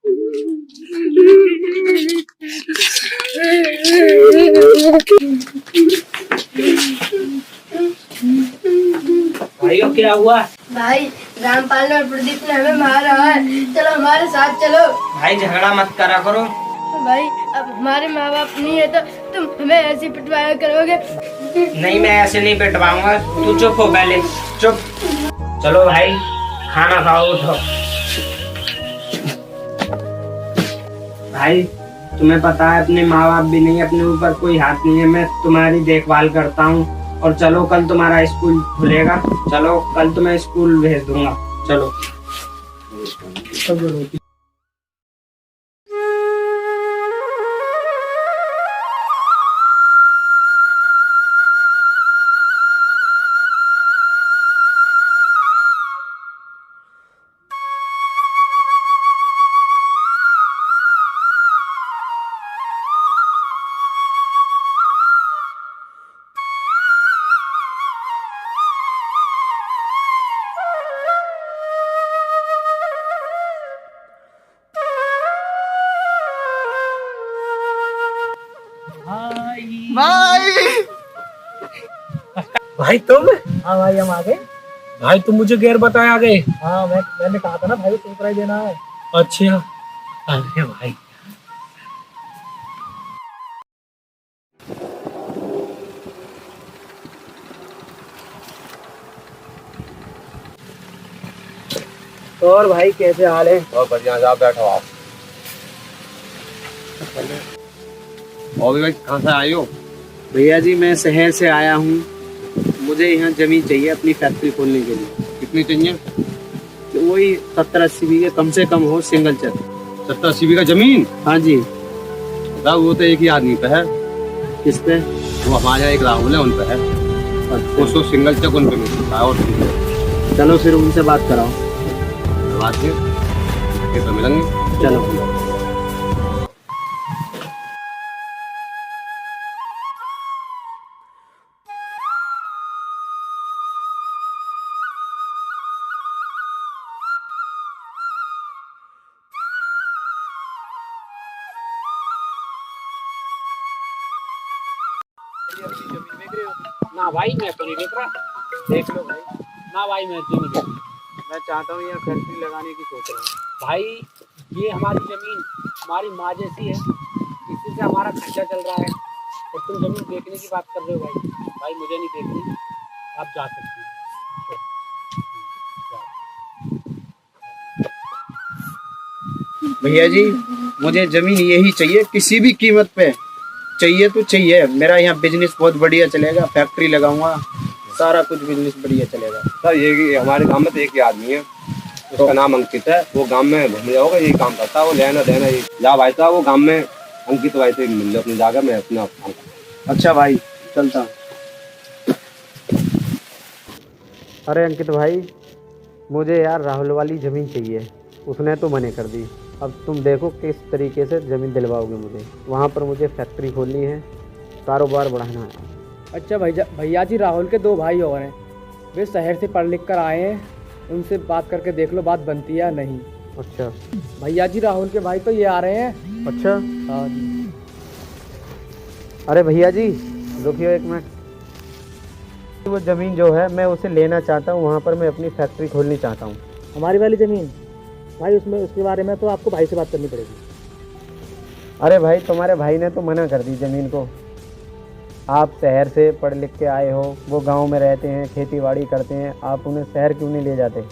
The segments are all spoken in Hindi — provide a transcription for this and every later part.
भाई को क्या हुआ? भाई रामपाल ने और प्रदीप ने हमें मारा है, चलो हमारे साथ चलो। भाई झगड़ा मत करा करो। भाई अब हमारे माँ बाप नहीं है तो तुम हमें ऐसे पिटवाया करोगे? नहीं, मैं ऐसे नहीं पिटवाऊंगा। तू चुप हो पहले, चुप। चलो भाई खाना खाओ, उठो। भाई तुम्हें पता है अपने माँ बाप भी नहीं, अपने ऊपर कोई हाथ नहीं है, मैं तुम्हारी देखभाल करता हूँ। और चलो कल तुम्हारा स्कूल खुलेगा, चलो कल तुम्हें स्कूल भेज दूंगा। चलो। भाई भाई तुम? हाँ भाई हम आ गए। भाई तुम मुझे गैर बताए आ गए। हाँ मैंने कहा था ना भाई को सरप्राइज देना है। अच्छा, अरे भाई और भाई कैसे हाल है? बहुत बढ़िया, आप बैठो आप। और भी भाई कहाँ से आए हो? भैया जी मैं शहर से आया हूँ, मुझे यहाँ जमीन चाहिए अपनी फैक्ट्री खोलने के लिए। कितनी चाहिए? तो वही 70-80 बीघे कम से कम हो, सिंगल चल। 70-80 बीघा जमीन? हाँ जी। वो तो एक ही आदमी पे है। किस पे? वो हमारे यहाँ एक राहुल है, उन पे है। उसको सिंगल चेक उन पे मिल सकता है। और चलो फिर उनसे बात कराओ। बात ये तो मिलेंगे। चलो। ना भाई मैं तो नहीं देख रहा। देख लो भाई। ना भाई मैं तो नहीं देख रहा। मैं चाहता हूँ यहाँ फैक्ट्री लगाने की सोच रहा हूँ। भाई ये हमारी जमीन हमारी माँ जैसी है, इसी से हमारा खर्चा चल रहा है और तुम जमीन देखने की बात कर रहे हो। भाई मुझे नहीं देखनी, आप जा सकते हो। भैया जी मुझे जमीन यही चाहिए, किसी भी कीमत पे चाहिए तो चाहिए। मेरा यहाँ बिजनेस बहुत बढ़िया चलेगा, फैक्ट्री लगाऊंगा, सारा कुछ बिजनेस बढ़िया चलेगा। सर ये हमारे गांव में तो एक ही आदमी है, उसका नाम अंकित है। वो गांव में घूम जाओगे, यही काम करता है। वो लेना देना जा भाई साहब, वो गांव में अंकित भाई से मिल लो अपनी जगह में अपना काम। अच्छा भाई चलता। अरे अंकित भाई मुझे यार राहुल वाली ज़मीन चाहिए, उसने तो मने कर दी। अब तुम देखो किस तरीके से ज़मीन दिलवाओगे मुझे। वहाँ पर मुझे फैक्ट्री खोलनी है, कारोबार बढ़ाना है। अच्छा भैया जी राहुल के 2 भाई और हैं, वे शहर से पढ़ लिख कर आए हैं, उनसे बात करके देख लो बात बनती है या नहीं। अच्छा भैया जी राहुल के भाई तो ये आ रहे हैं। अच्छा। हाँ जी। अरे भैया जी रुकियो एक मिनट। वो ज़मीन जो है मैं उसे लेना चाहता हूँ, वहाँ पर मैं अपनी फैक्ट्री खोलनी चाहता हूँ। हमारी वाली ज़मीन भाई उसके बारे में तो आपको भाई से बात करनी पड़ेगी। अरे भाई तुम्हारे भाई ने तो मना कर दी ज़मीन को। आप शहर से पढ़ लिख के आए हो, वो गांव में रहते हैं, खेती बाड़ी करते हैं, आप उन्हें शहर क्यों नहीं ले जाते?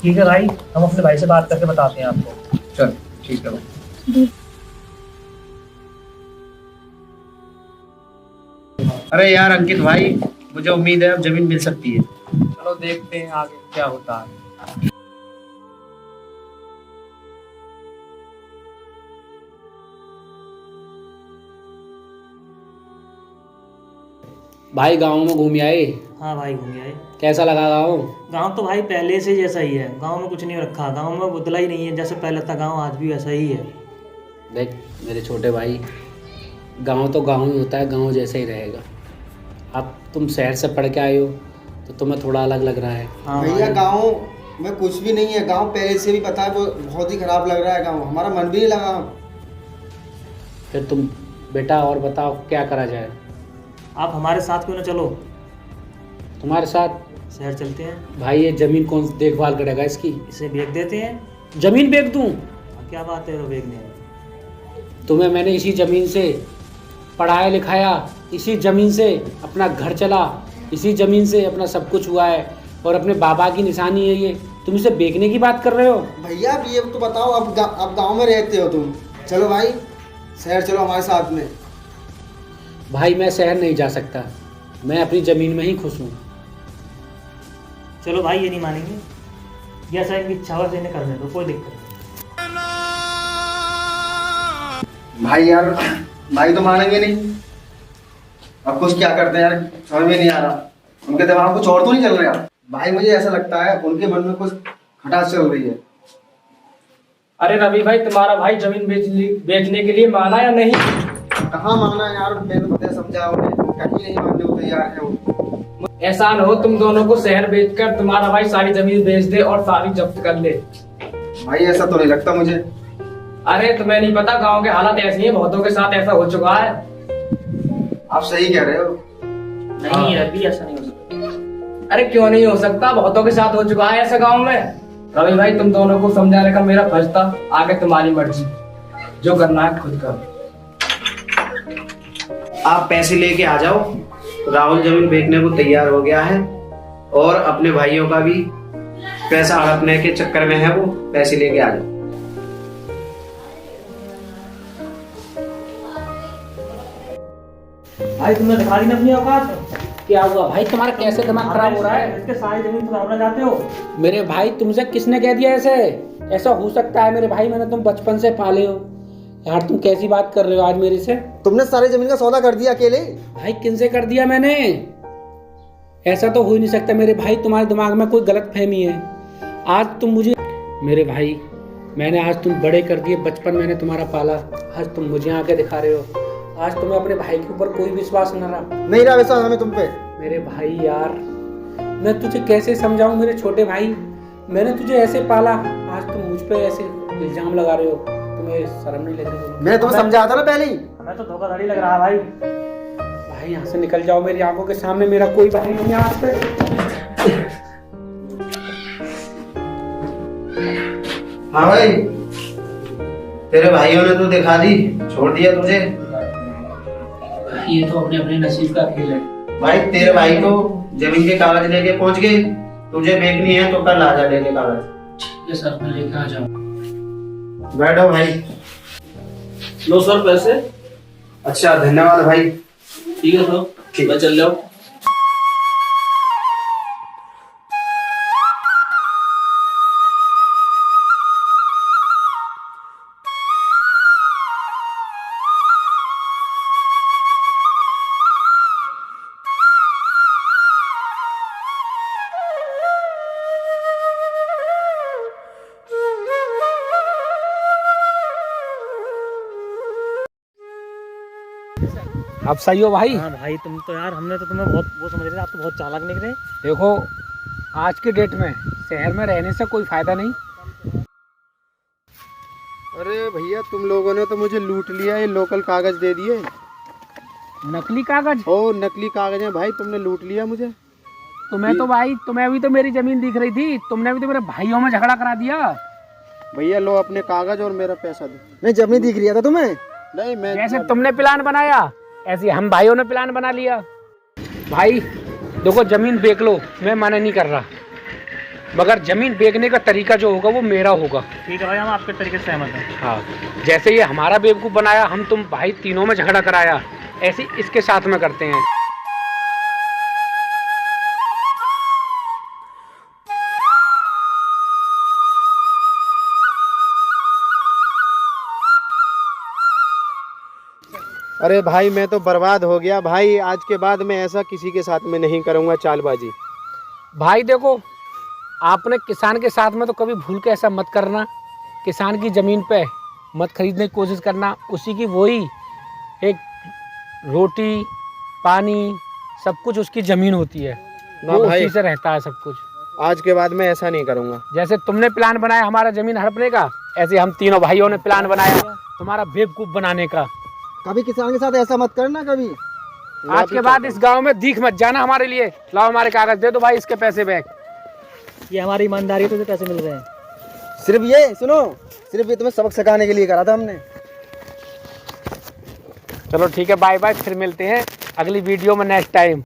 ठीक है भाई, हम अपने भाई से बात करके बताते हैं आपको। चल ठीक है भाई। अरे यार अंकित भाई मुझे उम्मीद है अब ज़मीन मिल सकती है। चलो देखते हैं आगे क्या होता है। भाई गाँव में घूम आए? हाँ भाई घूम आए। कैसा लगा गाँव? गांव तो भाई पहले से जैसा ही है, गांव में कुछ नहीं रखा, गांव में बदला ही नहीं है, जैसे पहले था गांव आज भी वैसा ही है। देख मेरे छोटे भाई, गांव तो गांव ही होता है, गांव जैसा ही रहेगा। अब तुम शहर से पढ़ के आए हो तो तुम्हें थोड़ा अलग लग रहा है। हाँ भैया गाँव मैं कुछ भी नहीं है। गांव पहले से भी पता है, वो बहुत ही खराब लग रहा है गांव, हमारा मन भी नहीं लगा। फिर तुम बेटा और बताओ क्या करा जाए। आप हमारे साथ क्यों ना चलो, तुम्हारे साथ शहर चलते हैं। भाई ये जमीन कौन देखभाल करेगा इसकी? इसे बेच देते हैं। जमीन बेच दूं? क्या बात है बेचने में? तुम्हें मैंने इसी ज़मीन से पढ़ाया लिखाया, इसी ज़मीन से अपना घर चला, इसी ज़मीन से अपना सब कुछ हुआ है और अपने बाबा की निशानी है ये। तुम इसे बेचने की बात कर रहे हो? भैया अब ये तो बताओ, अब गांव में रहते हो तुम, चलो भाई शहर चलो हमारे साथ में। भाई मैं शहर नहीं जा सकता, मैं अपनी ज़मीन में ही खुश हूँ। चलो भाई, ये नहीं मानेंगे, जैसा इनकी इच्छा हो इन्हें करने दो, कोई दिक्कत नहीं। भाई यार, भाई तो मानेंगे नहीं। अब कुछ क्या करते हैं यार, समझ में नहीं आ रहा। उनके दिमाग में कुछ और तो नहीं चल रहा भाई, मुझे ऐसा लगता है उनके मन में कुछ खटास चल रही है। अरे रवि भाई, तुम्हारा भाई जमीन बेचने के लिए माना या नहीं? कहाँ माना यार, मैंने बताया समझा उन्हें, कहीं नहीं मानने को तैयार है वो। ऐसा न हो तुम दोनों को शहर बेचकर तुम्हारा भाई सारी जमीन बेच दे और सारी जब्त कर ले। भाई ऐसा तो नहीं लगता मुझे। अरे तुम्हें नहीं पता, गांव के हालात ऐसी हैं, बहुतों के साथ ऐसा हो चुका है। आप सही कह रहे हो। नहीं रवि, ऐसा नहीं हो सकता। अरे क्यों नहीं हो सकता, बहुतों के साथ हो चुका है ऐसा गांव में। रवि भाई, तुम दोनों को समझाने का मेरा फर्ज था, आगे तुम्हारी मर्जी, जो करना है खुद करो। आप पैसे लेके आ जाओ, राहुल जमीन बेचने को तैयार हो गया है और अपने भाइयों का भी पैसा हड़पने के चक्कर में है, वो पैसे लेके आ जाओ। भाई तुमने दिखा दी ना अपनी औकात। क्या हुआ भाई, तुम्हारा कैसे दिमाग खराब हो रहा है? इसके सारी जमीन तुम हड़पना चाहते हो? मेरे भाई, तुमसे किसने कह दिया ऐसे? ऐसा हो सकता है मेरे भाई, मैंने तुम बचपन से पाले हो यार। तुम कैसी बात कर रहे हो आज मेरे से? तुमने सारी जमीन का सौदा कर दिया अकेले? भाई किनसे कर दिया मैंने? ऐसा तो हो ही नहीं सकता मेरे भाई, तुम्हारे दिमाग में कोई गलत फहमी है। आज तुम मुझे, मेरे भाई मैंने आज तुम बड़े कर दिए, बचपन मैंने तुम्हारा पाला, आज तुम मुझे आके दिखा रहे हो। आज तुम्हें अपने भाई के ऊपर कोई विश्वास न रहा। नहीं रहा विश्वास हमें तुम पे। मेरे भाई यार, मैं तुझे कैसे समझाऊं मेरे छोटे भाई, मैंने तुझे ऐसे पाला, आज तुम मुझ पे ऐसे इल्जाम लगा रहे हो। तुम्हें शर्म नहीं लग रही? मैंने तुम्हें समझाया था ना पहले ही। हमें तो धोखाधड़ी लग रहा है भाई। भाई यहाँ से निकल जाओ, मेरी आंखों के सामने मेरा कोई भाई नहीं है आज से। हाँ भाई, तेरे भाइयों ने तो दिखा दी, छोड़ दिया तुझे। ये तो अपने अपने नसीब का खेल है भाई, तेरे भाई तो जमीन के कागज लेके पहुंच गए, तुझे बेचनी है तो कल आ जा लेके कागज। ठीक है सर, मैं लेके आ जाऊँ। बैठो भाई। लो सर पैसे। अच्छा धन्यवाद भाई। ठीक है सर, ठीक। मैं चल जाओ। अब सही हो भाई? हाँ भाई, तुम तो यार, हमने तो तुम्हें बहुत वो समझ रहे थे, आप तो बहुत चालाक निकले। देखो, आज के डेट में शहर में रहने से कोई फायदा नहीं। अरे भैया, तुम लोगों ने तो मुझे लूट लिया, ये लोकल कागज दे दिए। नकली कागज? ओ नकली कागज है भाई, तुमने लूट लिया मुझे। तुम्हें तो भाई, तुम्हें अभी तो मेरी जमीन दिख रही थी, तुमने भी तो मेरे भाइयों में झगड़ा करा दिया। भैया लो अपने कागज और मेरा पैसा दो। मैं जमीन दिख रही था तुम्हें? नहीं, मैं जैसे तुमने प्लान बनाया ऐसे हम भाइयों ने प्लान बना लिया। भाई देखो, जमीन बेच लो, मैं मना नहीं कर रहा, मगर जमीन बेचने का तरीका जो होगा वो मेरा होगा। ठीक है भाई, हम आपके तरीके से सहमत हैं। हाँ, जैसे ये हमारा बेवकूफ़ बनाया, हम तुम भाई तीनों में झगड़ा कराया, ऐसे इसके साथ में करते हैं। अरे भाई, मैं तो बर्बाद हो गया भाई। आज के बाद मैं ऐसा किसी के साथ में नहीं करूँगा चालबाजी। भाई देखो, आपने किसान के साथ में तो कभी भूल के ऐसा मत करना। किसान की ज़मीन पे मत खरीदने की कोशिश करना, उसी की वही एक रोटी पानी सब कुछ उसकी ज़मीन होती है, वो भाई, उसी से रहता है सब कुछ। आज के बाद मैं ऐसा नहीं करूँगा। जैसे तुमने प्लान बनाया हमारा जमीन हड़पने का, ऐसे हम तीनों भाइयों ने प्लान बनाया तुम्हारा बेवकूफ बनाने का। कभी किसान के साथ ऐसा मत करना कभी। आज के बाद इस गांव में दीख मत जाना हमारे लिए। लाओ हमारे कागज दे दो भाई, इसके पैसे बैक। ये हमारी ईमानदारी है, तुझे पैसे मिल रहे हैं। सिर्फ ये सुनो, सिर्फ ये तुम्हें सबक सिखाने के लिए करा था हमने। चलो ठीक है, बाय बाय, फिर मिलते हैं अगली वीडियो में नेक्स्ट टाइम।